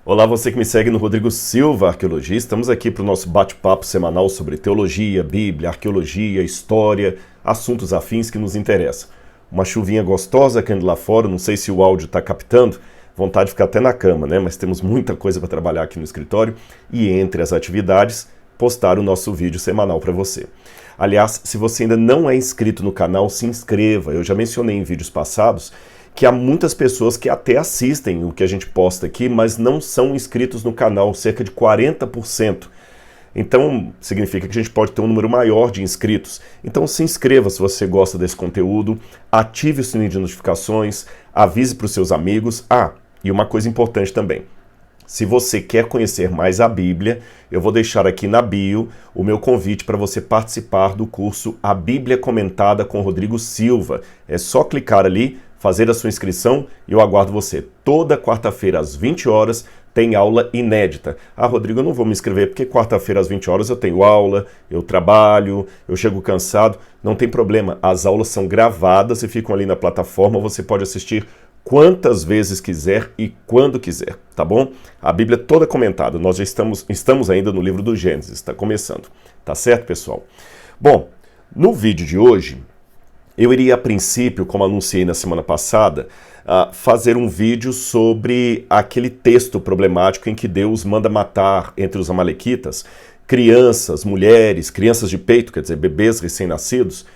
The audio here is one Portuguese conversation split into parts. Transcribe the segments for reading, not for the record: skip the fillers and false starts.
Olá, você que me segue no Rodrigo Silva Arqueologia. Estamos aqui para o nosso bate-papo semanal sobre teologia, Bíblia, arqueologia, história, assuntos afins que nos interessam. Uma chuvinha gostosa caindo lá fora, não sei se o áudio está captando, vontade de ficar até na cama, né? Mas temos muita coisa para trabalhar aqui no escritório e entre as atividades, postar o nosso vídeo semanal para você. Aliás, se você ainda não é inscrito no canal, se inscreva. Eu já mencionei em vídeos passados que há muitas pessoas que até assistem o que a gente posta aqui, mas não são inscritos no canal, cerca de 40%. Então, significa que a gente pode ter um número maior de inscritos. Então, se inscreva se você gosta desse conteúdo, ative o sininho de notificações, avise para os seus amigos. E uma coisa importante também. Se você quer conhecer mais a Bíblia, eu vou deixar aqui na bio o meu convite para você participar do curso A Bíblia Comentada com Rodrigo Silva. É só clicar ali, fazer a sua inscrição e eu aguardo você. Toda quarta-feira às 20 horas tem aula inédita. Rodrigo, eu não vou me inscrever porque quarta-feira às 20 horas eu tenho aula, eu trabalho, eu chego cansado. Não tem problema, as aulas são gravadas e ficam ali na plataforma, você pode assistir quantas vezes quiser e quando quiser, tá bom? A Bíblia toda comentada, nós já estamos ainda no livro do Gênesis, está começando, tá certo, pessoal? Bom, no vídeo de hoje, eu iria, a princípio, como anunciei na semana passada, fazer um vídeo sobre aquele texto problemático em que Deus manda matar entre os amalequitas crianças, mulheres, crianças de peito, quer dizer, bebês recém-nascidos,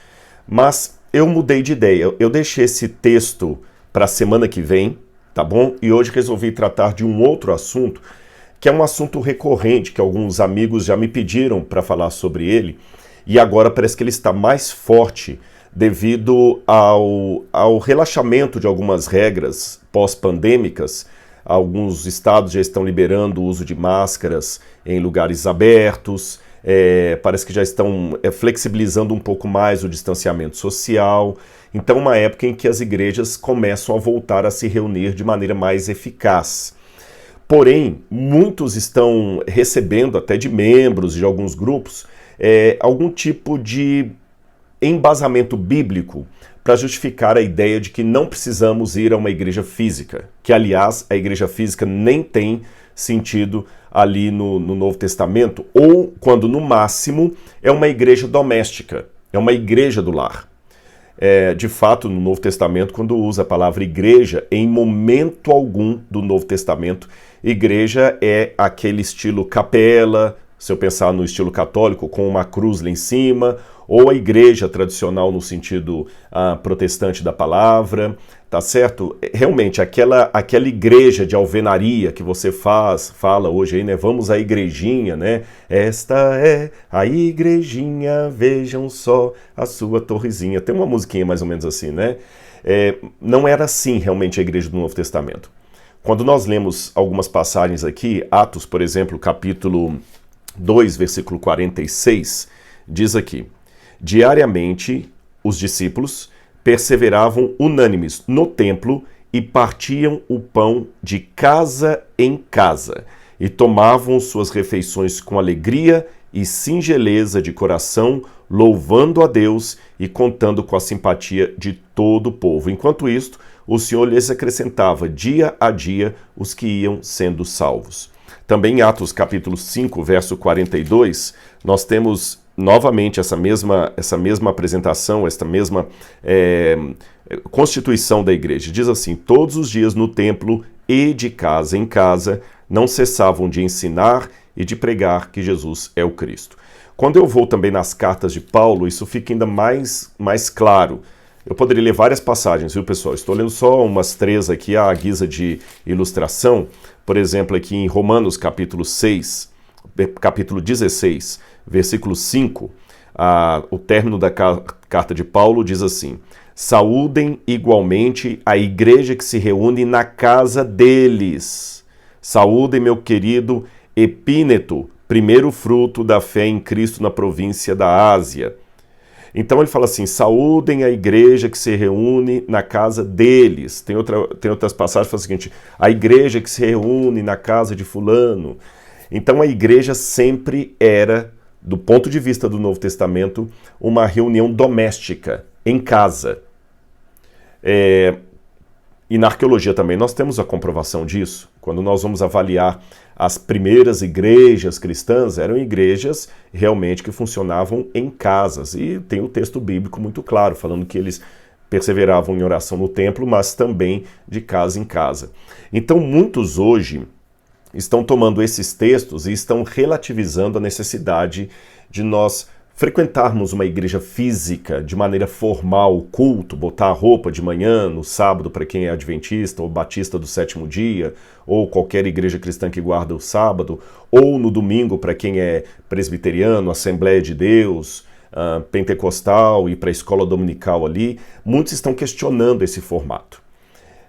mas eu mudei de ideia. Eu deixei esse texto para a semana que vem, tá bom? E hoje resolvi tratar de um outro assunto, que é um assunto recorrente, que alguns amigos já me pediram para falar sobre ele, e agora parece que ele está mais forte devido ao relaxamento de algumas regras pós-pandêmicas. Alguns estados já estão liberando o uso de máscaras em lugares abertos, parece que já estão flexibilizando um pouco mais o distanciamento social. Então, uma época em que as igrejas começam a voltar a se reunir de maneira mais eficaz. Porém, muitos estão recebendo, até de membros de alguns grupos, algum tipo de embasamento bíblico para justificar a ideia de que não precisamos ir a uma igreja física, que, aliás, a igreja física nem tem sentido ali no Novo Testamento, ou quando, no máximo, é uma igreja doméstica, é uma igreja do lar. De fato, no Novo Testamento, quando usa a palavra igreja, em momento algum do Novo Testamento, igreja é aquele estilo capela, se eu pensar no estilo católico, com uma cruz lá em cima, ou a igreja tradicional no sentido protestante da palavra, tá certo? Realmente, aquela igreja de alvenaria que você fala hoje aí, né? Vamos à igrejinha, né? Esta é a igrejinha, vejam só a sua torrezinha. Tem uma musiquinha mais ou menos assim, né? Não era assim realmente a igreja do Novo Testamento. Quando nós lemos algumas passagens aqui, Atos, por exemplo, capítulo 2, versículo 46, diz aqui: diariamente, os discípulos perseveravam unânimes no templo e partiam o pão de casa em casa e tomavam suas refeições com alegria e singeleza de coração, louvando a Deus e contando com a simpatia de todo o povo. Enquanto isto, o Senhor lhes acrescentava dia a dia os que iam sendo salvos. Também em Atos capítulo 5, verso 42, nós temos novamente essa mesma apresentação, esta mesma constituição da igreja. Diz assim: todos os dias no templo e de casa em casa não cessavam de ensinar e de pregar que Jesus é o Cristo. Quando eu vou também nas cartas de Paulo, isso fica ainda mais claro. Eu poderia ler várias passagens, viu, pessoal? Estou lendo só umas 3 aqui à guisa de ilustração. Por exemplo, aqui em Romanos capítulo 6, capítulo 16, versículo 5, o término da carta de Paulo diz assim: saúdem igualmente a igreja que se reúne na casa deles. Saúdem meu querido Epíneto, primeiro fruto da fé em Cristo na província da Ásia. Então ele fala assim: saúdem a igreja que se reúne na casa deles. Tem outras passagens que falam o seguinte: a igreja que se reúne na casa de fulano. Então a igreja sempre era, do ponto de vista do Novo Testamento, uma reunião doméstica, em casa. E na arqueologia também nós temos a comprovação disso. Quando nós vamos avaliar as primeiras igrejas cristãs, eram igrejas realmente que funcionavam em casas. E tem o texto bíblico muito claro, falando que eles perseveravam em oração no templo, mas também de casa em casa. Então muitos hoje estão tomando esses textos e estão relativizando a necessidade de nós frequentarmos uma igreja física de maneira formal, culto, botar a roupa de manhã, no sábado para quem é adventista ou batista do sétimo dia, ou qualquer igreja cristã que guarda o sábado, ou no domingo para quem é presbiteriano, Assembleia de Deus, pentecostal, ir para a escola dominical ali. Muitos estão questionando esse formato.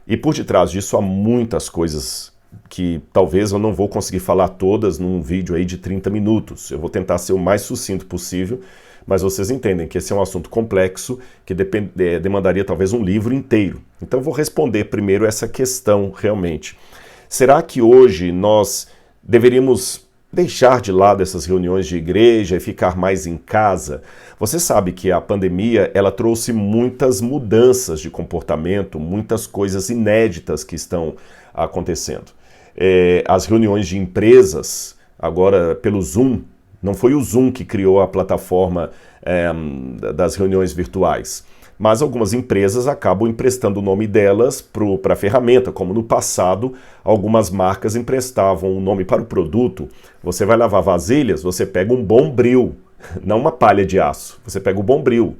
E por detrás disso há muitas coisas que talvez eu não vou conseguir falar todas num vídeo aí de 30 minutos. Eu vou tentar ser o mais sucinto possível, mas vocês entendem que esse é um assunto complexo que demandaria talvez um livro inteiro. Então eu vou responder primeiro essa questão realmente. Será que hoje nós deveríamos deixar de lado essas reuniões de igreja e ficar mais em casa? Você sabe que a pandemia ela trouxe muitas mudanças de comportamento, muitas coisas inéditas que estão acontecendo. As reuniões de empresas, agora pelo Zoom, não foi o Zoom que criou a plataforma das reuniões virtuais, mas algumas empresas acabam emprestando o nome delas para a ferramenta, como no passado algumas marcas emprestavam o nome para o produto. Você vai lavar vasilhas, você pega um Bombril, não uma palha de aço, você pega o Bombril.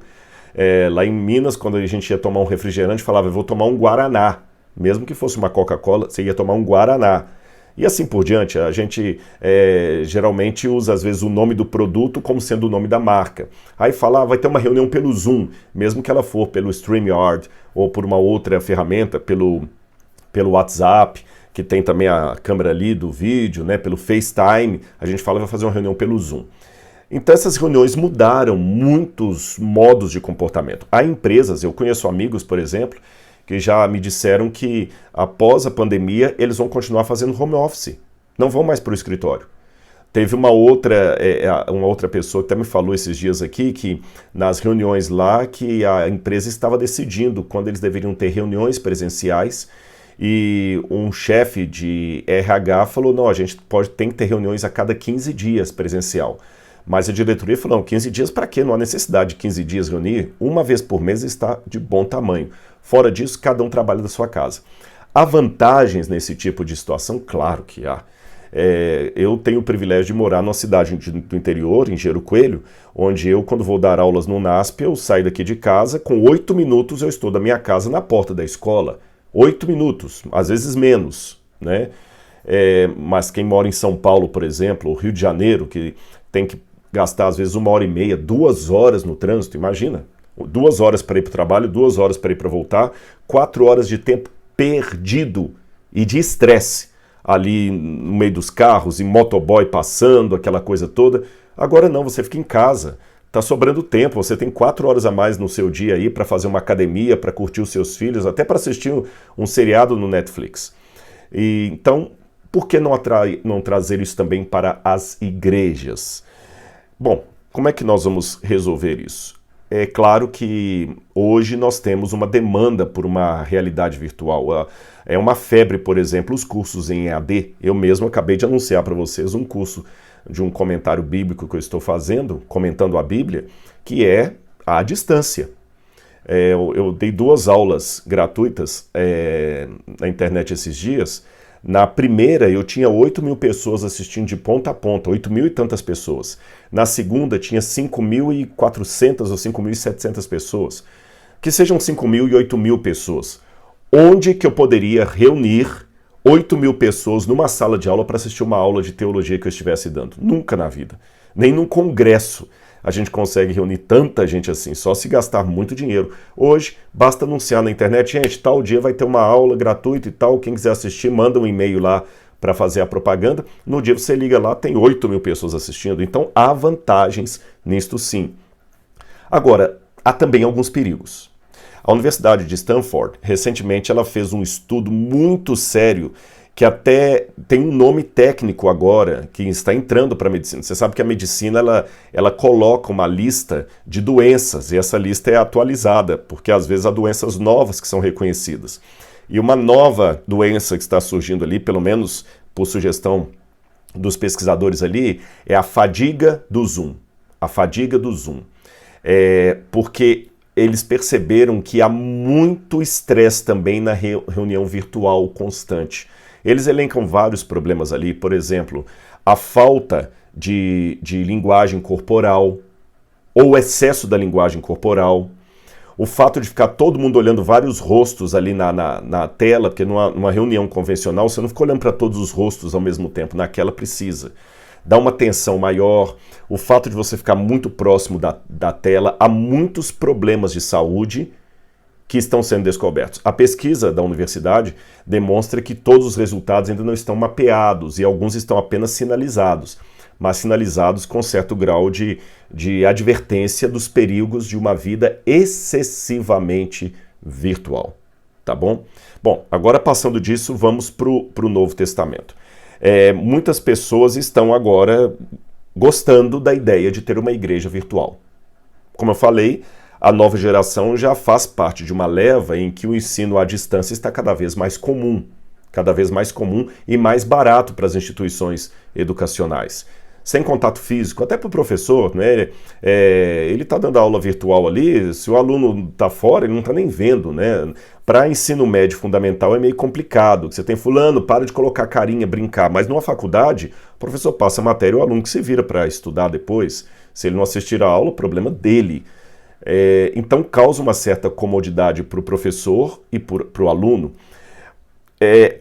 Lá em Minas, quando a gente ia tomar um refrigerante, falava, eu vou tomar um Guaraná. Mesmo que fosse uma Coca-Cola, você ia tomar um Guaraná. E assim por diante, a gente geralmente usa às vezes o nome do produto como sendo o nome da marca. Aí fala, vai ter uma reunião pelo Zoom, mesmo que ela for pelo StreamYard ou por uma outra ferramenta, pelo WhatsApp, que tem também a câmera ali do vídeo, né, pelo FaceTime, a gente fala, vai fazer uma reunião pelo Zoom. Então essas reuniões mudaram muitos modos de comportamento. Há empresas, eu conheço amigos, por exemplo, que já me disseram que após a pandemia eles vão continuar fazendo home office, não vão mais para o escritório. Teve uma outra pessoa que até me falou esses dias aqui que nas reuniões lá que a empresa estava decidindo quando eles deveriam ter reuniões presenciais e um chefe de RH falou, não, a gente tem que ter reuniões a cada 15 dias presencial. Mas a diretoria falou, não, 15 dias para quê? Não há necessidade de 15 dias reunir, uma vez por mês está de bom tamanho. Fora disso, cada um trabalha da sua casa. Há vantagens nesse tipo de situação? Claro que há. Eu tenho o privilégio de morar numa cidade do interior, em Gero Coelho, onde eu, quando vou dar aulas no NASP, eu saio daqui de casa, com 8 minutos eu estou da minha casa na porta da escola. 8 minutos, às vezes menos, né? Mas quem mora em São Paulo, por exemplo, ou Rio de Janeiro, que tem que gastar às vezes 1h30, 2 horas no trânsito, imagina. 2 horas para ir para o trabalho, 2 horas para ir para voltar, 4 horas de tempo perdido e de estresse ali no meio dos carros, e motoboy passando, aquela coisa toda. Agora não, você fica em casa, tá sobrando tempo, você tem 4 horas a mais no seu dia aí para fazer uma academia, para curtir os seus filhos, até para assistir um seriado no Netflix. Então, por que não trazer isso também para as igrejas? Bom, como é que nós vamos resolver isso? É claro que hoje nós temos uma demanda por uma realidade virtual. É uma febre, por exemplo, os cursos em EAD. Eu mesmo acabei de anunciar para vocês um curso de um comentário bíblico que eu estou fazendo, comentando a Bíblia, que é à distância. Eu dei 2 aulas gratuitas na internet esses dias. Na primeira, eu tinha 8.000 pessoas assistindo de ponta a ponta, 8.000 e tantas pessoas. Na segunda, tinha 5.400 ou 5.700 pessoas. Que sejam 5.000 e 8.000 pessoas. Onde que eu poderia reunir 8.000 pessoas numa sala de aula para assistir uma aula de teologia que eu estivesse dando? Nunca na vida. Nem num congresso a gente consegue reunir tanta gente assim, só se gastar muito dinheiro. Hoje, basta anunciar na internet, gente, tal dia vai ter uma aula gratuita e tal, quem quiser assistir, manda um e-mail lá para fazer a propaganda. No dia você liga lá, tem 8.000 pessoas assistindo, então há vantagens nisto sim. Agora, há também alguns perigos. A Universidade de Stanford, recentemente, ela fez um estudo muito sério que até tem um nome técnico agora, que está entrando para a medicina. Você sabe que a medicina ela coloca uma lista de doenças, e essa lista é atualizada, porque às vezes há doenças novas que são reconhecidas, E uma nova doença que está surgindo ali, pelo menos por sugestão dos pesquisadores ali, é a fadiga do Zoom. A fadiga do Zoom. Porque eles perceberam que há muito estresse também na reunião virtual constante. Eles elencam vários problemas ali, por exemplo, a falta de linguagem corporal, ou o excesso da linguagem corporal, o fato de ficar todo mundo olhando vários rostos ali na tela, porque numa reunião convencional você não fica olhando para todos os rostos ao mesmo tempo, naquela precisa. Dá uma tensão maior, o fato de você ficar muito próximo da tela, há muitos problemas de saúde que estão sendo descobertos. A pesquisa da universidade demonstra que todos os resultados ainda não estão mapeados e alguns estão apenas sinalizados, mas sinalizados com certo grau de advertência dos perigos de uma vida excessivamente virtual, tá bom? Bom, agora passando disso, vamos para o Novo Testamento. Muitas pessoas estão agora gostando da ideia de ter uma igreja virtual. Como eu falei, a nova geração já faz parte de uma leva em que o ensino à distância está cada vez mais comum e mais barato para as instituições educacionais. Sem contato físico, até para o professor, né? Ele está dando aula virtual ali, se o aluno está fora, ele não está nem vendo, né? Para ensino médio fundamental é meio complicado, você tem fulano, para de colocar carinha, brincar, mas numa faculdade, o professor passa a matéria e o aluno que se vira para estudar depois. Se ele não assistir a aula, o problema dele. Então causa uma certa comodidade para o professor e para o aluno.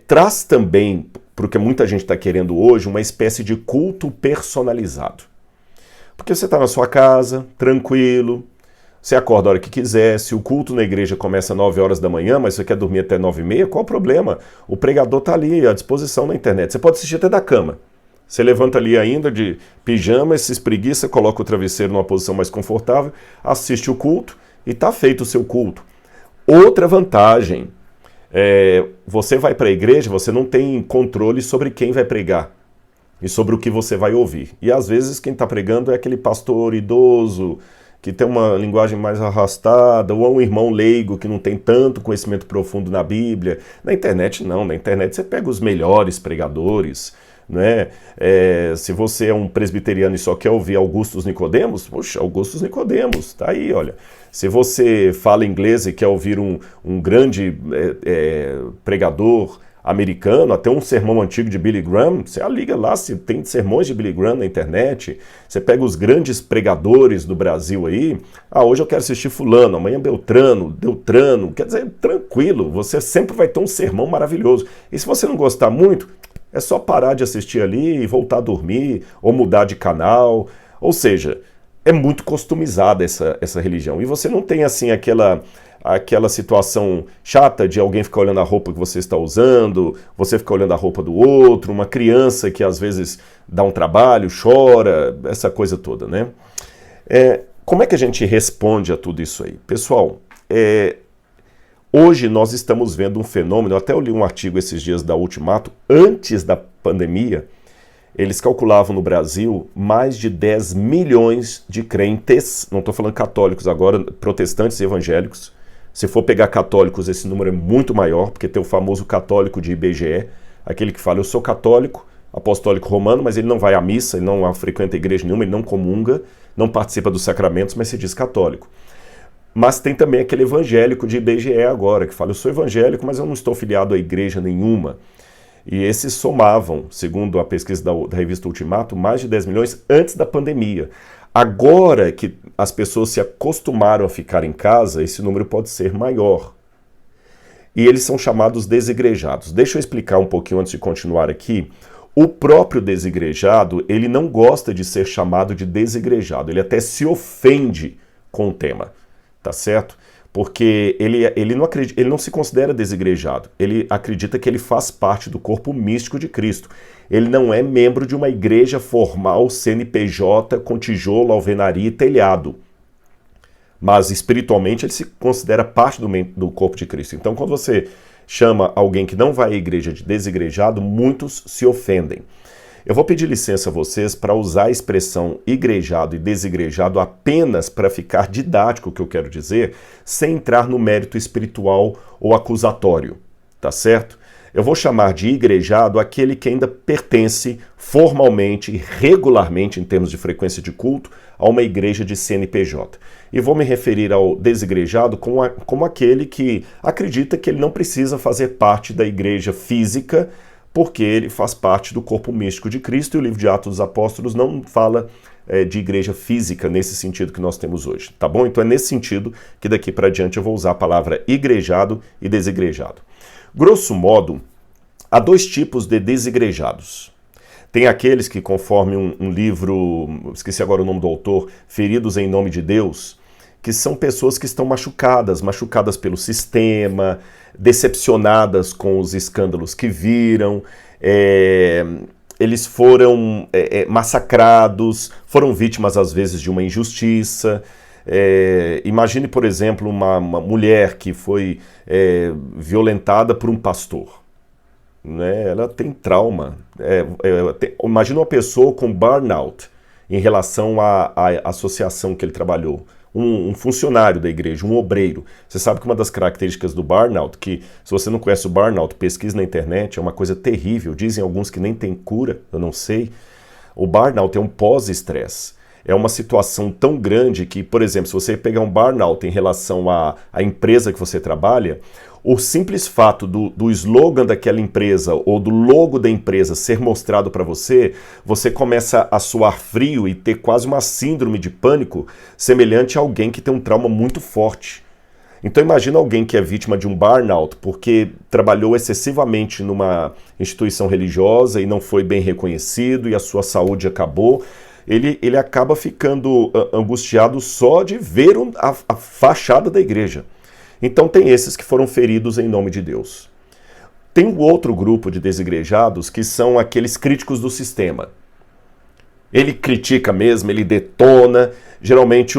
Traz também, porque muita gente está querendo hoje, uma espécie de culto personalizado. Porque você está na sua casa, tranquilo, você acorda a hora que quiser, se o culto na igreja começa às 9 horas da manhã, mas você quer dormir até 9h30, qual o problema? O pregador está ali à disposição na internet, você pode assistir até da cama. Você levanta ali ainda de pijama, se espreguiça, coloca o travesseiro numa posição mais confortável, assiste o culto e está feito o seu culto. Outra vantagem, você vai para a igreja, você não tem controle sobre quem vai pregar e sobre o que você vai ouvir. E às vezes quem está pregando é aquele pastor idoso, que tem uma linguagem mais arrastada, ou um irmão leigo que não tem tanto conhecimento profundo na Bíblia. Na internet não, na internet você pega os melhores pregadores, né? Se você é um presbiteriano e só quer ouvir Augustus Nicodemos, poxa, Augustus Nicodemos, tá aí, olha. Se você fala inglês e quer ouvir um grande pregador americano, até um sermão antigo de Billy Graham, você liga lá, se tem sermões de Billy Graham na internet, você pega os grandes pregadores do Brasil aí, hoje eu quero assistir fulano, amanhã Beltrano, quer dizer, tranquilo, você sempre vai ter um sermão maravilhoso. E se você não gostar muito, é só parar de assistir ali e voltar a dormir, ou mudar de canal, ou seja, é muito customizada essa religião. E você não tem assim aquela situação chata de alguém ficar olhando a roupa que você está usando, você ficar olhando a roupa do outro, uma criança que às vezes dá um trabalho, chora, essa coisa toda, né? Como é que a gente responde a tudo isso aí? Pessoal, hoje nós estamos vendo um fenômeno, eu até li um artigo esses dias da Ultimato, antes da pandemia, eles calculavam no Brasil mais de 10 milhões de crentes, não estou falando católicos agora, protestantes e evangélicos. Se for pegar católicos, esse número é muito maior, porque tem o famoso católico de IBGE, aquele que fala, eu sou católico, apostólico romano, mas ele não vai à missa, ele não frequenta a igreja nenhuma, ele não comunga, não participa dos sacramentos, mas se diz católico. Mas tem também aquele evangélico de IBGE agora, que fala, eu sou evangélico, mas eu não estou filiado a igreja nenhuma. E esses somavam, segundo a pesquisa da revista Ultimato, mais de 10 milhões antes da pandemia. Agora que as pessoas se acostumaram a ficar em casa, esse número pode ser maior. E eles são chamados desigrejados. Deixa eu explicar um pouquinho antes de continuar aqui. O próprio desigrejado, ele não gosta de ser chamado de desigrejado, ele até se ofende com o tema, tá certo? Porque ele não se considera desigrejado, ele acredita que ele faz parte do corpo místico de Cristo. Ele não é membro de uma igreja formal CNPJ com tijolo, alvenaria e telhado. Mas espiritualmente ele se considera parte do corpo de Cristo. Então quando você chama alguém que não vai à igreja de desigrejado, muitos se ofendem. Eu vou pedir licença a vocês para usar a expressão igrejado e desigrejado apenas para ficar didático o que eu quero dizer, sem entrar no mérito espiritual ou acusatório, tá certo? Eu vou chamar de igrejado aquele que ainda pertence formalmente e regularmente, em termos de frequência de culto, a uma igreja de CNPJ. E vou me referir ao desigrejado como aquele que acredita que ele não precisa fazer parte da igreja física, porque ele faz parte do corpo místico de Cristo, e o livro de Atos dos Apóstolos não fala de igreja física nesse sentido que nós temos hoje, tá bom? Então é nesse sentido que daqui para diante eu vou usar a palavra igrejado e desigrejado. Grosso modo, há dois tipos de desigrejados. Tem aqueles que, conforme um livro, esqueci agora o nome do autor, Feridos em Nome de Deus, que são pessoas que estão machucadas pelo sistema, decepcionadas com os escândalos que viram, eles foram massacrados, foram vítimas às vezes de uma injustiça. Imagine, por exemplo, uma mulher que foi violentada por um pastor. Né? Ela tem trauma. Imagina uma pessoa com burnout em relação à associação que ele trabalhou. Um funcionário da igreja, um obreiro. Você sabe que uma das características do burnout, que se você não conhece o burnout, pesquise na internet, é uma coisa terrível. Dizem alguns que nem tem cura, eu não sei. O burnout é um pós-estresse. É uma situação tão grande que, por exemplo, se você pegar um burnout em relação à empresa que você trabalha, o simples fato do slogan daquela empresa ou do logo da empresa ser mostrado para você, você começa a suar frio e ter quase uma síndrome de pânico semelhante a alguém que tem um trauma muito forte. Então imagina alguém que é vítima de um burnout porque trabalhou excessivamente numa instituição religiosa e não foi bem reconhecido e a sua saúde acabou. Ele acaba ficando angustiado só de ver a fachada da igreja. Então tem esses que foram feridos em nome de Deus. Tem um outro grupo de desigrejados que são aqueles críticos do sistema. Ele critica mesmo, ele detona. Geralmente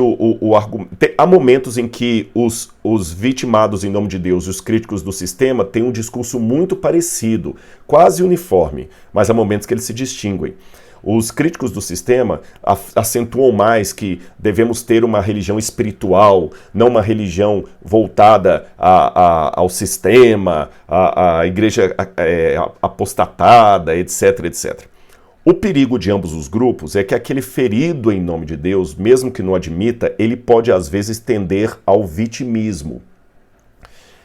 há momentos em que os vitimados em nome de Deus e os críticos do sistema têm um discurso muito parecido, quase uniforme, mas há momentos que eles se distinguem. Os críticos do sistema acentuam mais que devemos ter uma religião espiritual, não uma religião voltada ao sistema, à igreja apostatada, etc, etc. O perigo de ambos os grupos é que aquele ferido em nome de Deus, mesmo que não admita, ele pode às vezes tender ao vitimismo.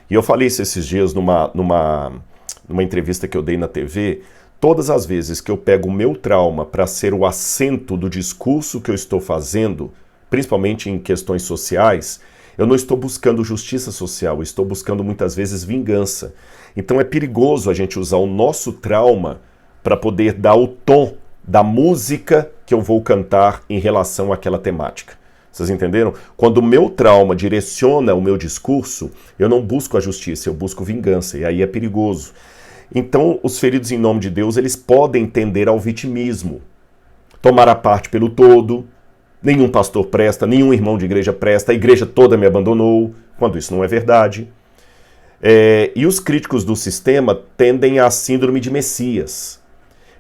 E eu falei isso esses dias numa entrevista que eu dei na TV. Todas as vezes que eu pego o meu trauma para ser o assento do discurso que eu estou fazendo, principalmente em questões sociais, eu não estou buscando justiça social, eu estou buscando muitas vezes vingança. Então é perigoso a gente usar o nosso trauma para poder dar o tom da música que eu vou cantar em relação àquela temática. Vocês entenderam? Quando o meu trauma direciona o meu discurso, eu não busco a justiça, eu busco vingança, e aí é perigoso. Então, os feridos em nome de Deus, eles podem tender ao vitimismo. Tomar a parte pelo todo, nenhum pastor presta, nenhum irmão de igreja presta, a igreja toda me abandonou, quando isso não é verdade. E os críticos do sistema tendem à síndrome de Messias.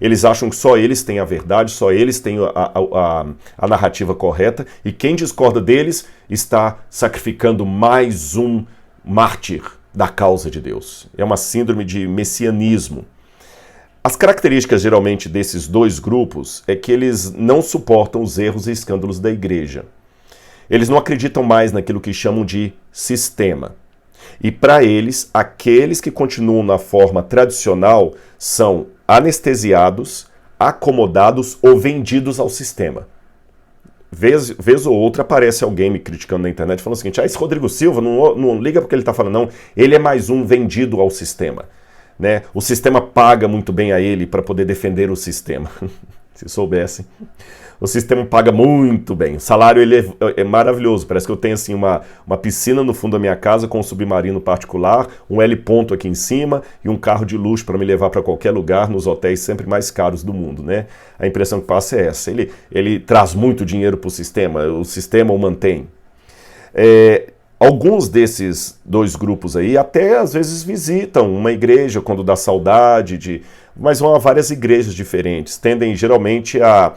Eles acham que só eles têm a verdade, só eles têm a narrativa correta, e quem discorda deles está sacrificando mais um mártir da causa de Deus. É uma síndrome de messianismo. As características geralmente desses dois grupos é que eles não suportam os erros e escândalos da igreja. Eles não acreditam mais naquilo que chamam de sistema. E para eles, aqueles que continuam na forma tradicional são anestesiados, acomodados ou vendidos ao sistema. Vez ou outra aparece alguém me criticando na internet falando o seguinte: esse Rodrigo Silva, não liga porque ele está falando, não, ele é mais um vendido ao sistema. Né? O sistema paga muito bem a ele para poder defender o sistema. Se soubessem. O sistema paga muito bem. O salário ele é maravilhoso. Parece que eu tenho assim, uma piscina no fundo da minha casa com um submarino particular, um heliponto aqui em cima e um carro de luxo para me levar para qualquer lugar nos hotéis sempre mais caros do mundo. Né? A impressão que passa é essa. Ele traz muito dinheiro para o sistema o mantém. Alguns desses dois grupos aí até às vezes visitam uma igreja quando dá saudade, mas vão a várias igrejas diferentes. Tendem geralmente a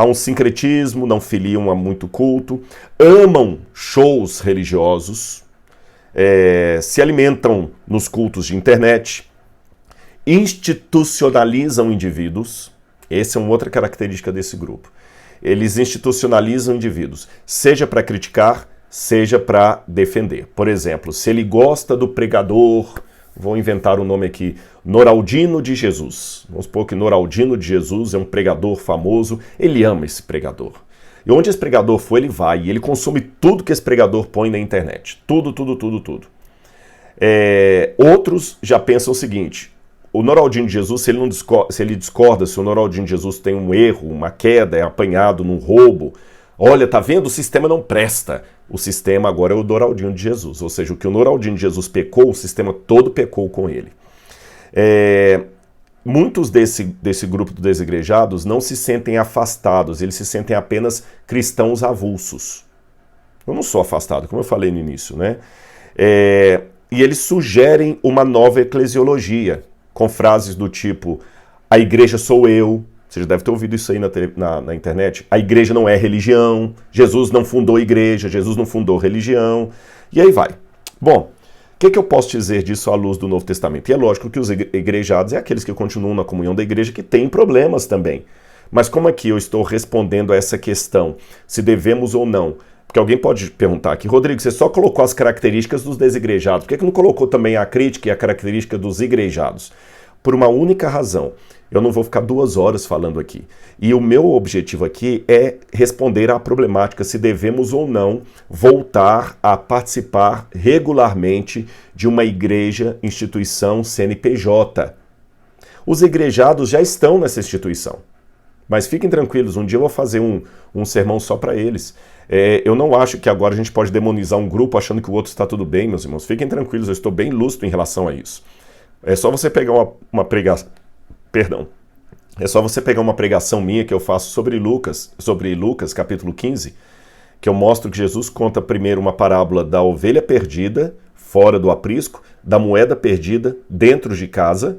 um sincretismo, não filiam a muito culto, amam shows religiosos, se alimentam nos cultos de internet, institucionalizam indivíduos. Essa é uma outra característica desse grupo. Eles institucionalizam indivíduos, seja para criticar, seja para defender. Por exemplo, se ele gosta do pregador, vou inventar um nome aqui, Noraldino de Jesus. Vamos supor que Noraldino de Jesus é um pregador famoso, ele ama esse pregador. E onde esse pregador for, ele vai, e ele consome tudo que esse pregador põe na internet. Tudo. Outros já pensam o seguinte: o Noraldino de Jesus, se ele discorda, se o Noraldino de Jesus tem um erro, uma queda, é apanhado num roubo, olha, tá vendo? O sistema não presta. O sistema agora é o Noraldino de Jesus. Ou seja, o que o Noraldino de Jesus pecou, o sistema todo pecou com ele. Muitos desse grupo de desigrejados não se sentem afastados, eles se sentem apenas cristãos avulsos. Eu não sou afastado, como eu falei no início, né? E eles sugerem uma nova eclesiologia, com frases do tipo: a igreja sou eu. Você já deve ter ouvido isso aí na internet. A igreja não é religião. Jesus não fundou igreja. Jesus não fundou religião. E aí vai. Bom, o que eu posso dizer disso à luz do Novo Testamento? E é lógico que os igrejados é aqueles que continuam na comunhão da igreja que têm problemas também. Mas como aqui eu estou respondendo a essa questão, se devemos ou não? Porque alguém pode perguntar aqui: Rodrigo, você só colocou as características dos desigrejados, por que não colocou também a crítica e a característica dos igrejados? Por uma única razão. Eu não vou ficar 2 horas falando aqui. E o meu objetivo aqui é responder à problemática se devemos ou não voltar a participar regularmente de uma igreja, instituição CNPJ. Os igrejados já estão nessa instituição. Mas fiquem tranquilos, um dia eu vou fazer um sermão só para eles. Eu não acho que agora a gente pode demonizar um grupo achando que o outro está tudo bem, meus irmãos. Fiquem tranquilos, eu estou bem lúcido em relação a isso. É só você pegar uma pregação... Perdão. É só você pegar uma pregação minha que eu faço sobre Lucas capítulo 15, que eu mostro que Jesus conta primeiro uma parábola da ovelha perdida, fora do aprisco, da moeda perdida dentro de casa,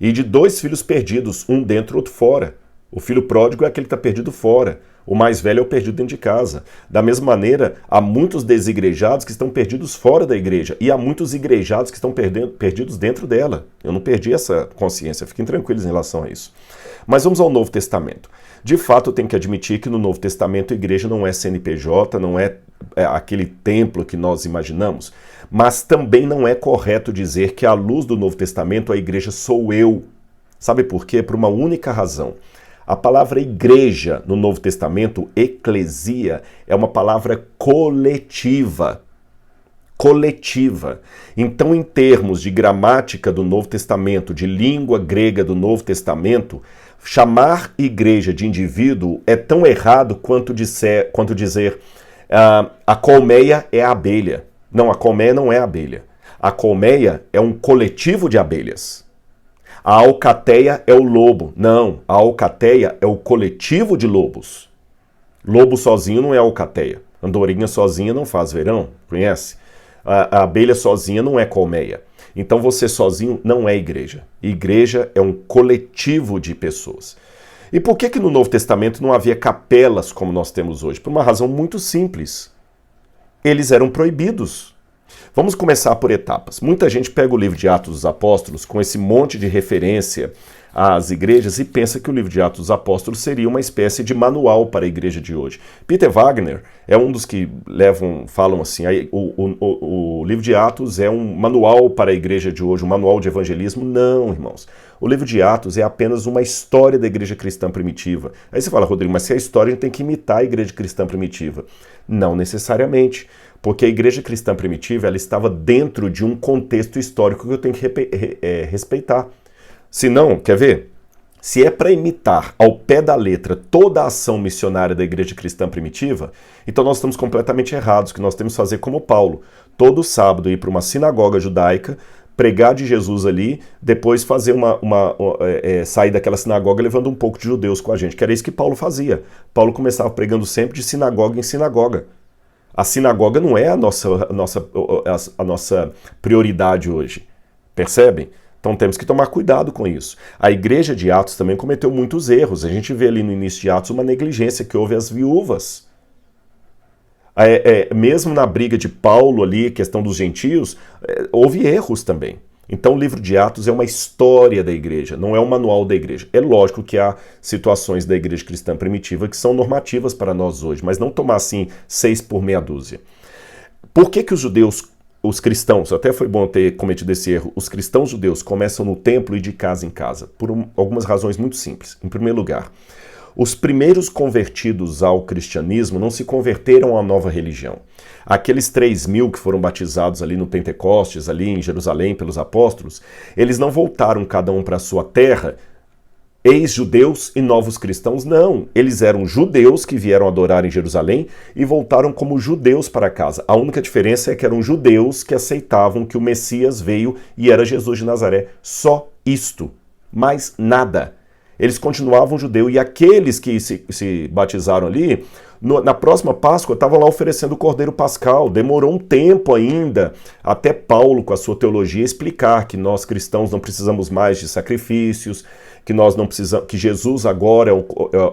e de 2 filhos perdidos, um dentro, outro fora. O filho pródigo é aquele que está perdido fora. O mais velho é o perdido dentro de casa. Da mesma maneira, há muitos desigrejados que estão perdidos fora da igreja. E há muitos igrejados que estão perdidos dentro dela. Eu não perdi essa consciência. Fiquem tranquilos em relação a isso. Mas vamos ao Novo Testamento. De fato, eu tenho que admitir que no Novo Testamento a igreja não é CNPJ, não é aquele templo que nós imaginamos. Mas também não é correto dizer que à luz do Novo Testamento a igreja sou eu. Sabe por quê? Por uma única razão. A palavra igreja no Novo Testamento, eclesia, é uma palavra coletiva. Coletiva. Então, em termos de gramática do Novo Testamento, de língua grega do Novo Testamento, chamar igreja de indivíduo é tão errado quanto dizer a colmeia é a abelha. Não, a colmeia não é a abelha. A colmeia é um coletivo de abelhas. A alcateia é o lobo. Não, a alcateia é o coletivo de lobos. Lobo sozinho não é alcateia. Andorinha sozinha não faz verão, conhece? A abelha sozinha não é colmeia. Então você sozinho não é igreja. Igreja é um coletivo de pessoas. E por que no Novo Testamento não havia capelas como nós temos hoje? Por uma razão muito simples. Eles eram proibidos. Vamos começar por etapas. Muita gente pega o livro de Atos dos Apóstolos com esse monte de referência às igrejas e pensa que o livro de Atos dos Apóstolos seria uma espécie de manual para a igreja de hoje. Peter Wagner é um dos que falam assim, o livro de Atos é um manual para a igreja de hoje, um manual de evangelismo. Não, irmãos. O livro de Atos é apenas uma história da igreja cristã primitiva. Aí você fala: Rodrigo, mas se é a história, a gente tem que imitar a igreja cristã primitiva. Não necessariamente. Porque a igreja cristã primitiva ela estava dentro de um contexto histórico que eu tenho que respeitar. Se não, quer ver? Se é para imitar ao pé da letra toda a ação missionária da igreja cristã primitiva, então nós estamos completamente errados, que nós temos que fazer como Paulo. Todo sábado ir para uma sinagoga judaica, pregar de Jesus ali, depois fazer sair daquela sinagoga levando um pouco de judeus com a gente, que era isso que Paulo fazia. Paulo começava pregando sempre de sinagoga em sinagoga. A sinagoga não é a nossa prioridade hoje. Percebem? Então temos que tomar cuidado com isso. A igreja de Atos também cometeu muitos erros. A gente vê ali no início de Atos uma negligência que houve às viúvas. Mesmo na briga de Paulo ali, questão dos gentios, houve erros também. Então o livro de Atos é uma história da igreja, não é um manual da igreja. É lógico que há situações da igreja cristã primitiva que são normativas para nós hoje, mas não tomar assim 6 por meia dúzia. Por que os judeus, os cristãos, até foi bom ter cometido esse erro, os cristãos judeus começam no templo e de casa em casa? Por algumas razões muito simples. Em primeiro lugar, os primeiros convertidos ao cristianismo não se converteram à nova religião. Aqueles 3.000 que foram batizados ali no Pentecostes, ali em Jerusalém pelos apóstolos, eles não voltaram cada um para a sua terra, ex-judeus e novos cristãos, não. Eles eram judeus que vieram adorar em Jerusalém e voltaram como judeus para casa. A única diferença é que eram judeus que aceitavam que o Messias veio e era Jesus de Nazaré. Só isto. Mais nada. Eles continuavam judeu e aqueles que se batizaram ali, na próxima Páscoa, estavam lá oferecendo o Cordeiro Pascal. Demorou um tempo ainda até Paulo, com a sua teologia, explicar que nós cristãos não precisamos mais de sacrifícios, que nós não precisamos, que Jesus agora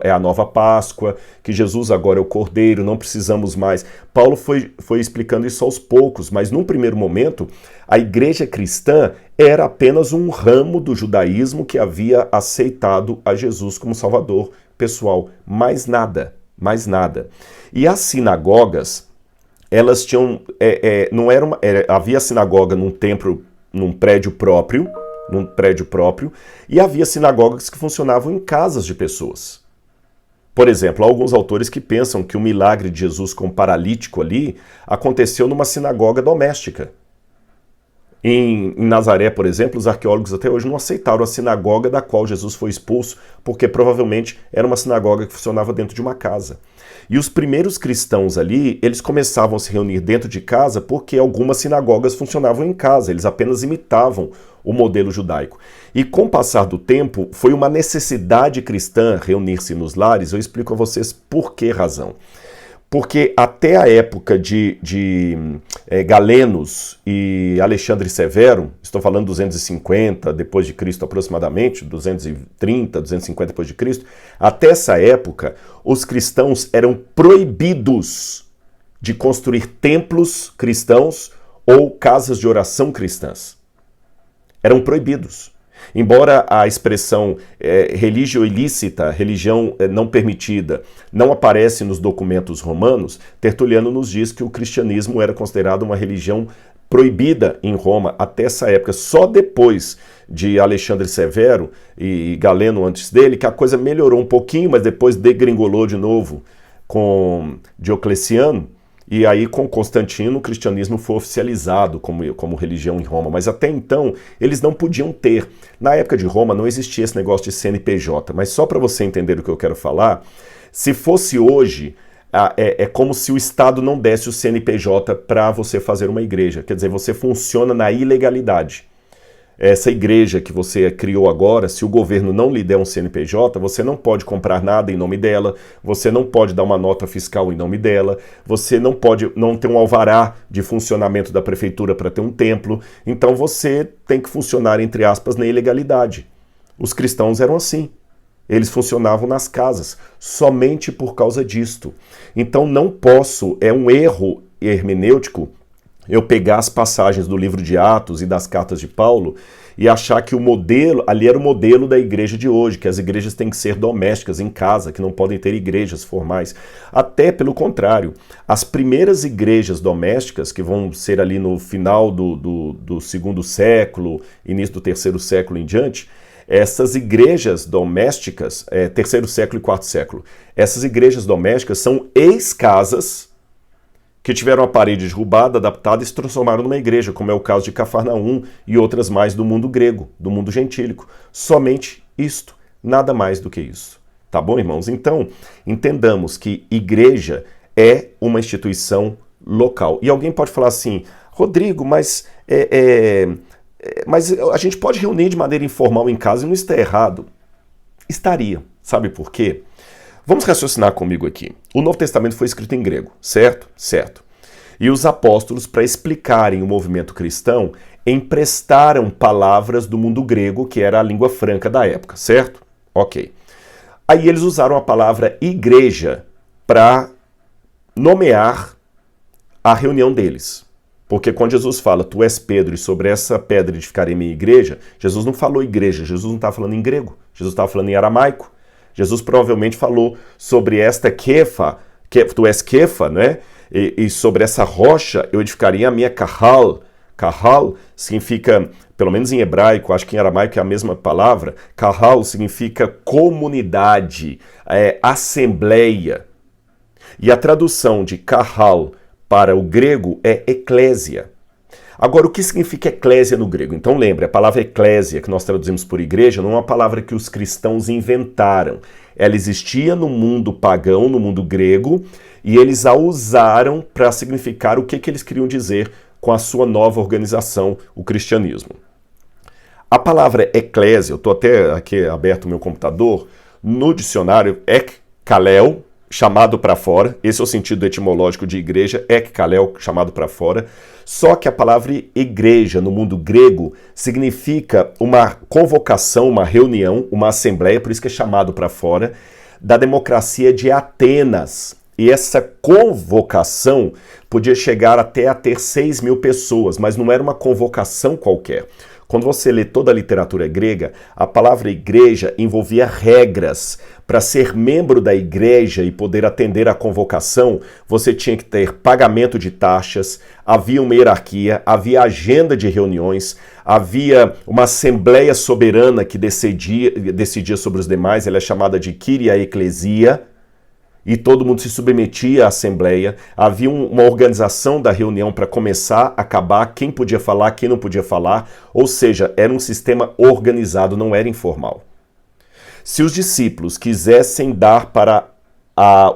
é a nova Páscoa, que Jesus agora é o Cordeiro, não precisamos mais. Paulo foi explicando isso aos poucos, mas num primeiro momento, a igreja cristã era apenas um ramo do judaísmo que havia aceitado a Jesus como Salvador pessoal. Mais nada, mais nada. E as sinagogas, elas tinham, havia sinagoga num templo, num prédio próprio, e havia sinagogas que funcionavam em casas de pessoas. Por exemplo, há alguns autores que pensam que o milagre de Jesus com o paralítico ali aconteceu numa sinagoga doméstica. Em Nazaré, por exemplo, os arqueólogos até hoje não aceitaram a sinagoga da qual Jesus foi expulso, porque provavelmente era uma sinagoga que funcionava dentro de uma casa. E os primeiros cristãos ali, eles começavam a se reunir dentro de casa porque algumas sinagogas funcionavam em casa, eles apenas imitavam o modelo judaico. E com o passar do tempo, foi uma necessidade cristã reunir-se nos lares. Eu explico a vocês por que razão. Porque até a época de Galenos e Alexandre Severo, estou falando 250 depois de Cristo aproximadamente, 230, 250 depois de Cristo, até essa época, os cristãos eram proibidos de construir templos cristãos ou casas de oração cristãs. Eram proibidos. Embora a expressão religio ilícita, religião não permitida, não aparece nos documentos romanos, Tertuliano nos diz que o cristianismo era considerado uma religião proibida em Roma até essa época. Só depois de Alexandre Severo e Galeno antes dele, que a coisa melhorou um pouquinho, mas depois degringolou de novo com Diocleciano. E aí, com Constantino, o cristianismo foi oficializado como religião em Roma. Mas até então, eles não podiam ter. Na época de Roma, não existia esse negócio de CNPJ. Mas só para você entender o que eu quero falar, se fosse hoje, é como se o Estado não desse o CNPJ para você fazer uma igreja. Quer dizer, você funciona na ilegalidade. Essa igreja que você criou agora, se o governo não lhe der um CNPJ, você não pode comprar nada em nome dela, você não pode dar uma nota fiscal em nome dela, você não pode não ter um alvará de funcionamento da prefeitura para ter um templo, então você tem que funcionar, entre aspas, na ilegalidade. Os cristãos eram assim. Eles funcionavam nas casas, somente por causa disto. Então não posso, é um erro hermenêutico, eu pegar as passagens do livro de Atos e das cartas de Paulo e achar que o modelo, ali era o modelo da igreja de hoje, que as igrejas têm que ser domésticas, em casa, que não podem ter igrejas formais. Até pelo contrário, as primeiras igrejas domésticas, que vão ser ali no final do segundo século, início do terceiro século em diante, essas igrejas domésticas, terceiro século e quarto século, essas igrejas domésticas são ex-casas que tiveram a parede derrubada, adaptada e se transformaram numa igreja, como é o caso de Cafarnaum e outras mais do mundo grego, do mundo gentílico. Somente isto, nada mais do que isso. Tá bom, irmãos? Então, entendamos que igreja é uma instituição local. E alguém pode falar assim, Rodrigo, mas a gente pode reunir de maneira informal em casa e não está errado. Estaria. Sabe por quê? Vamos raciocinar comigo aqui. O Novo Testamento foi escrito em grego, certo? Certo. E os apóstolos, para explicarem o movimento cristão, emprestaram palavras do mundo grego, que era a língua franca da época, certo? Ok. Aí eles usaram a palavra igreja para nomear a reunião deles. Porque quando Jesus fala, tu és Pedro e sobre essa pedra edificarei minha igreja, Jesus não falou igreja, Jesus não estava falando em grego, Jesus estava falando em aramaico. Jesus provavelmente falou sobre esta Kefa, tu és Kefa, né? E sobre essa rocha eu edificaria a minha Kahal. Kahal significa, pelo menos em hebraico, acho que em aramaico é a mesma palavra, Kahal significa comunidade, assembleia. E a tradução de Kahal para o grego é eclésia. Agora, o que significa eclésia no grego? Então lembre, a palavra eclésia, que nós traduzimos por igreja, não é uma palavra que os cristãos inventaram. Ela existia no mundo pagão, no mundo grego, e eles a usaram para significar o que eles queriam dizer com a sua nova organização, o cristianismo. A palavra eclésia, eu estou até aqui aberto o meu computador, no dicionário, ekkalel, chamado para fora, esse é o sentido etimológico de igreja, ekkalel, chamado para fora, só que a palavra igreja no mundo grego significa uma convocação, uma reunião, uma assembleia, por isso que é chamado para fora, da democracia de Atenas. E essa convocação podia chegar até a ter 6 mil pessoas, mas não era uma convocação qualquer. Quando você lê toda a literatura grega, a palavra igreja envolvia regras. Para ser membro da igreja e poder atender à convocação, você tinha que ter pagamento de taxas, havia uma hierarquia, havia agenda de reuniões, havia uma assembleia soberana que decidia sobre os demais, ela é chamada de Kyria Ecclesia, e todo mundo se submetia à assembleia, havia uma organização da reunião para começar, acabar, quem podia falar, quem não podia falar, ou seja, era um sistema organizado, não era informal. Se os discípulos quisessem dar para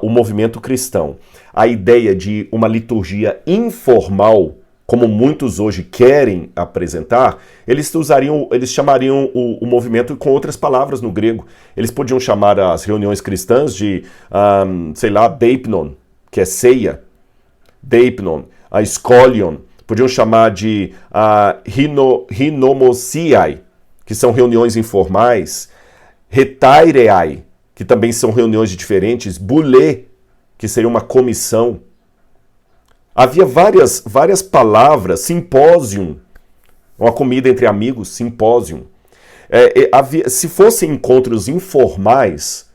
o movimento cristão a ideia de uma liturgia informal, como muitos hoje querem apresentar, eles chamariam o movimento com outras palavras no grego. Eles podiam chamar as reuniões cristãs de, deipnon, que é ceia, deipnon, a skolion, podiam chamar de hinomosiai, que são reuniões informais, retaireai, que também são reuniões diferentes, bulê, que seria uma comissão. Havia várias palavras, simpósium, uma comida entre amigos, simpósium. Se fossem encontros informais,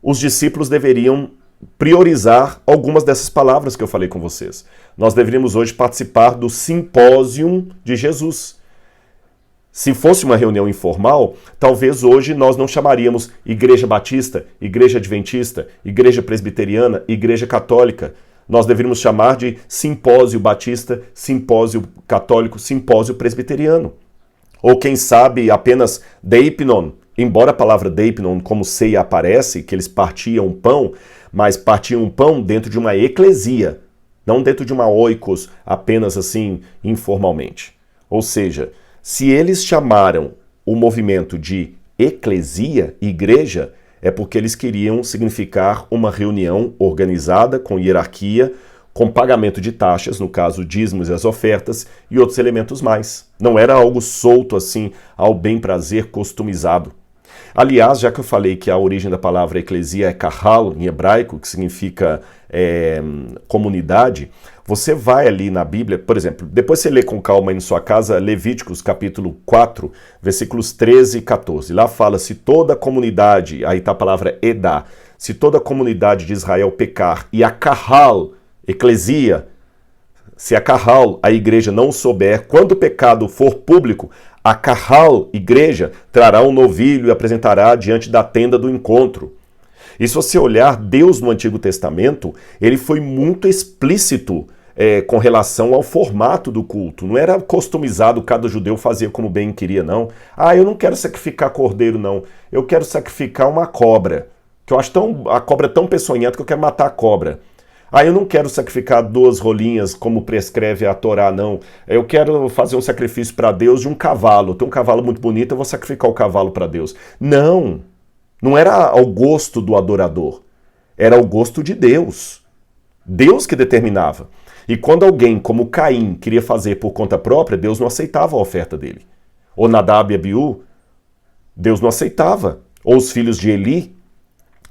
os discípulos deveriam priorizar algumas dessas palavras que eu falei com vocês. Nós deveríamos hoje participar do simpósium de Jesus. Se fosse uma reunião informal, talvez hoje nós não chamaríamos Igreja Batista, Igreja Adventista, Igreja Presbiteriana, Igreja Católica. Nós deveríamos chamar de simpósio batista, simpósio católico, simpósio presbiteriano. Ou quem sabe apenas deipnon, embora a palavra deipnon como ceia aparece, que eles partiam pão, mas partiam pão dentro de uma eclesia, não dentro de uma oikos, apenas assim, informalmente. Ou seja, se eles chamaram o movimento de eclesia, igreja, é porque eles queriam significar uma reunião organizada, com hierarquia, com pagamento de taxas, no caso dízimos e as ofertas, e outros elementos mais. Não era algo solto assim, ao bem-prazer customizado. Aliás, já que eu falei que a origem da palavra eclesia é kahal, em hebraico, que significa comunidade, você vai ali na Bíblia, por exemplo, depois você lê com calma aí na sua casa, Levíticos capítulo 4, versículos 13 e 14. Lá fala, se toda a comunidade, aí está a palavra edá, se toda a comunidade de Israel pecar e a kahal, eclesia, se a kahal, a igreja, não souber, quando o pecado for público, a kahal, igreja, trará um novilho e apresentará diante da tenda do encontro. E se você olhar Deus no Antigo Testamento, ele foi muito explícito com relação ao formato do culto. Não era customizado, cada judeu fazia como bem queria, não. Eu não quero sacrificar cordeiro, não. Eu quero sacrificar uma cobra, que eu acho a cobra tão peçonhenta que eu quero matar a cobra. Eu não quero sacrificar 2 rolinhas como prescreve a Torá, não. Eu quero fazer um sacrifício para Deus de um cavalo. Tem um cavalo muito bonito, eu vou sacrificar o cavalo para Deus. Não era ao gosto do adorador. Era ao gosto de Deus. Deus que determinava. E quando alguém, como Caim, queria fazer por conta própria, Deus não aceitava a oferta dele. Ou Nadab e Abiú, Deus não aceitava. Ou os filhos de Eli,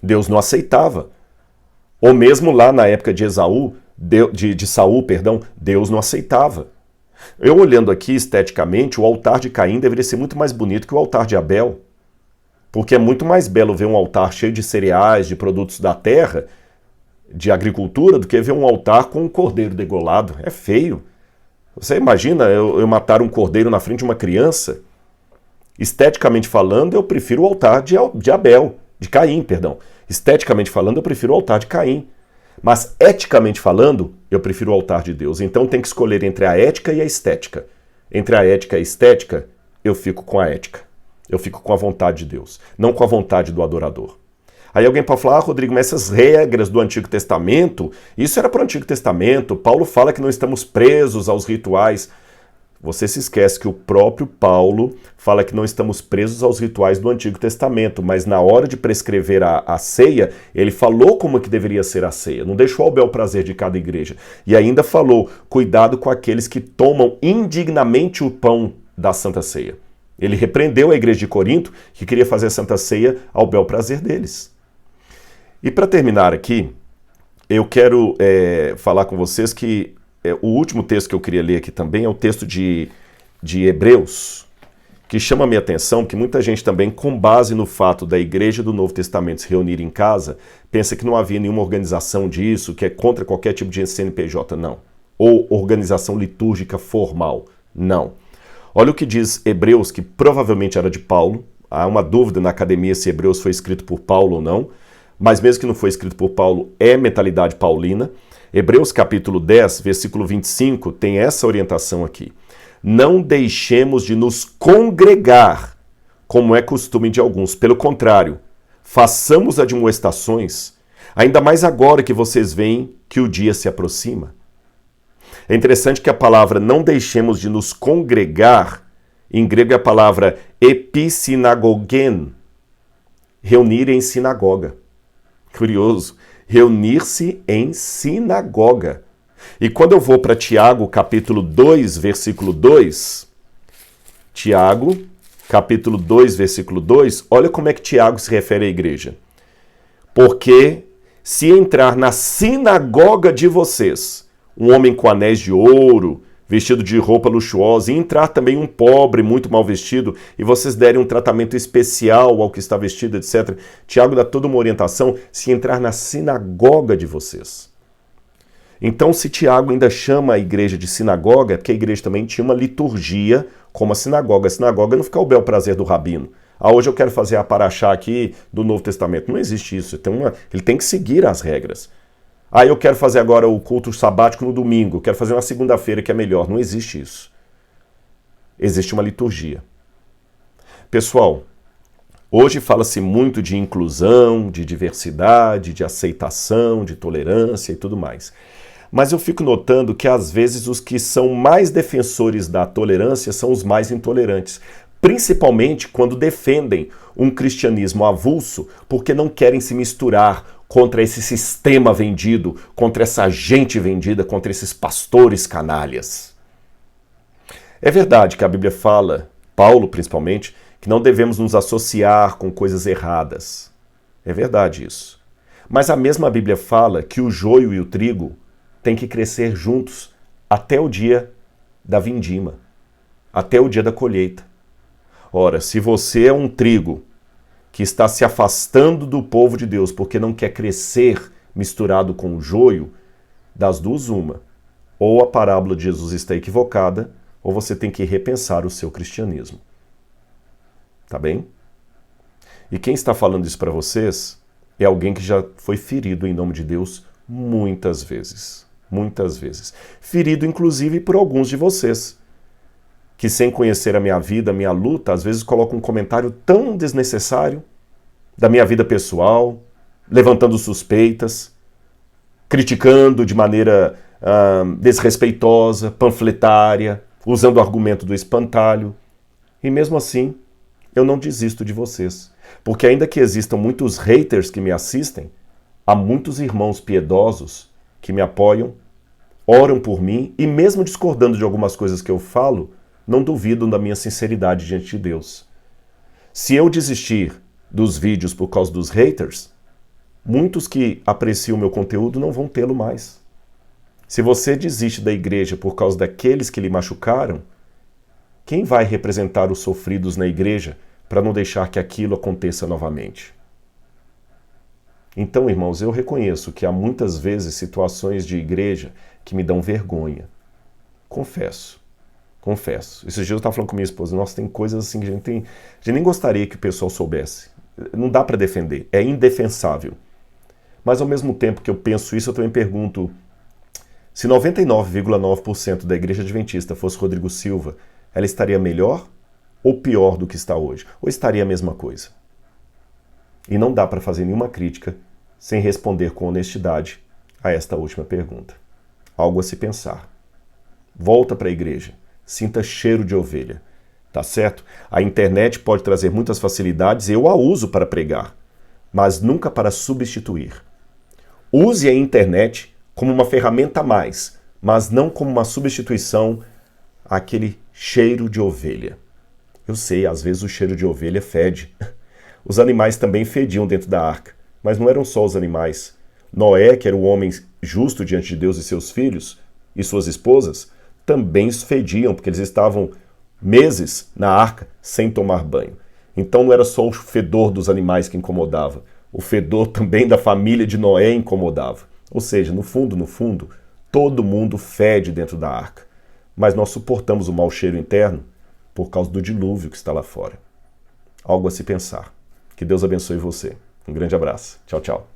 Deus não aceitava. Ou mesmo lá na época de Esaú, de Saul, perdão, Deus não aceitava. Eu olhando aqui esteticamente, o altar de Caim deveria ser muito mais bonito que o altar de Abel. Porque é muito mais belo ver um altar cheio de cereais, de produtos da terra, de agricultura, do que ver um altar com um cordeiro degolado. É feio. Você imagina eu matar um cordeiro na frente de uma criança? Esteticamente falando, eu prefiro o altar de Abel, de Caim, perdão. Esteticamente falando, eu prefiro o altar de Caim. Mas eticamente falando, eu prefiro o altar de Deus. Então tem que escolher entre a ética e a estética. Entre a ética e a estética, eu fico com a ética. Eu fico com a vontade de Deus, não com a vontade do adorador. Aí alguém pode falar, Rodrigo, mas essas regras do Antigo Testamento, isso era para o Antigo Testamento. Paulo fala que não estamos presos aos rituais. Você se esquece que o próprio Paulo fala que não estamos presos aos rituais do Antigo Testamento, mas na hora de prescrever a ceia, ele falou como que deveria ser a ceia, não deixou ao bel prazer de cada igreja. E ainda falou, cuidado com aqueles que tomam indignamente o pão da Santa Ceia. Ele repreendeu a igreja de Corinto, que queria fazer a Santa Ceia ao bel prazer deles. E para terminar aqui, eu quero falar com vocês que o último texto que eu queria ler aqui também é o texto de Hebreus, que chama a minha atenção, que muita gente também, com base no fato da igreja do Novo Testamento se reunir em casa, pensa que não havia nenhuma organização disso, que é contra qualquer tipo de CNPJ, não. Ou organização litúrgica formal, não. Olha o que diz Hebreus, que provavelmente era de Paulo. Há uma dúvida na academia se Hebreus foi escrito por Paulo ou não, mas mesmo que não foi escrito por Paulo, é mentalidade paulina. Hebreus capítulo 10, versículo 25, tem essa orientação aqui. Não deixemos de nos congregar, como é costume de alguns. Pelo contrário, façamos admoestações, ainda mais agora que vocês veem que o dia se aproxima. É interessante que a palavra não deixemos de nos congregar, em grego é a palavra epissinagogen, reunir em sinagoga. Curioso. Reunir-se em sinagoga. E quando eu vou para Tiago, capítulo 2, versículo 2, Tiago, capítulo 2, versículo 2, olha como é que Tiago se refere à igreja. Porque se entrar na sinagoga de vocês, um homem com anéis de ouro, vestido de roupa luxuosa, e entrar também um pobre, muito mal vestido, e vocês derem um tratamento especial ao que está vestido, etc. Tiago dá toda uma orientação se entrar na sinagoga de vocês. Então, se Tiago ainda chama a igreja de sinagoga, é porque a igreja também tinha uma liturgia como a sinagoga. A sinagoga não fica ao bel prazer do rabino. Hoje eu quero fazer a paraxá aqui do Novo Testamento. Não existe isso. Ele tem que seguir as regras. Eu quero fazer agora o culto sabático no domingo, quero fazer na segunda-feira que é melhor. Não existe isso. Existe uma liturgia. Pessoal, hoje fala-se muito de inclusão, de diversidade, de aceitação, de tolerância e tudo mais. Mas eu fico notando que às vezes os que são mais defensores da tolerância são os mais intolerantes. Principalmente quando defendem um cristianismo avulso porque não querem se misturar contra esse sistema vendido, contra essa gente vendida, contra esses pastores canalhas. É verdade que a Bíblia fala, Paulo principalmente, que não devemos nos associar com coisas erradas. É verdade isso. Mas a mesma Bíblia fala que o joio e o trigo têm que crescer juntos até o dia da vindima, até o dia da colheita. Ora, se você é um trigo que está se afastando do povo de Deus porque não quer crescer misturado com o joio, das duas uma. Ou a parábola de Jesus está equivocada, ou você tem que repensar o seu cristianismo. Tá bem? E quem está falando isso para vocês é alguém que já foi ferido em nome de Deus muitas vezes. Muitas vezes. Ferido inclusive por alguns de vocês, que sem conhecer a minha vida, a minha luta, às vezes colocam um comentário tão desnecessário da minha vida pessoal, levantando suspeitas, criticando de maneira desrespeitosa, panfletária, usando o argumento do espantalho. E mesmo assim, eu não desisto de vocês. Porque ainda que existam muitos haters que me assistem, há muitos irmãos piedosos que me apoiam, oram por mim e mesmo discordando de algumas coisas que eu falo, não duvidam da minha sinceridade diante de Deus. Se eu desistir dos vídeos por causa dos haters, muitos que apreciam o meu conteúdo não vão tê-lo mais. Se você desiste da igreja por causa daqueles que lhe machucaram, quem vai representar os sofridos na igreja para não deixar que aquilo aconteça novamente? Então, irmãos, eu reconheço que há muitas vezes situações de igreja que me dão vergonha. Confesso. Esses dias eu estava falando com minha esposa, nossa, tem coisas assim que a gente nem gostaria que o pessoal soubesse. Não dá para defender, é indefensável. Mas ao mesmo tempo que eu penso isso, eu também pergunto, se 99,9% da igreja adventista fosse Rodrigo Silva, ela estaria melhor ou pior do que está hoje? Ou estaria a mesma coisa? E não dá para fazer nenhuma crítica sem responder com honestidade a esta última pergunta. Algo a se pensar. Volta para a igreja. Sinta cheiro de ovelha. Tá certo? A internet pode trazer muitas facilidades e eu a uso para pregar, mas nunca para substituir. Use a internet como uma ferramenta a mais, mas não como uma substituição àquele cheiro de ovelha. Eu sei, às vezes o cheiro de ovelha fede. Os animais também fediam dentro da arca, mas não eram só os animais. Noé, que era o homem justo diante de Deus e seus filhos, e suas esposas, também fediam, porque eles estavam meses na arca sem tomar banho. Então não era só o fedor dos animais que incomodava, o fedor também da família de Noé incomodava. Ou seja, no fundo, todo mundo fede dentro da arca. Mas nós suportamos o mau cheiro interno por causa do dilúvio que está lá fora. Algo a se pensar. Que Deus abençoe você. Um grande abraço. Tchau, tchau.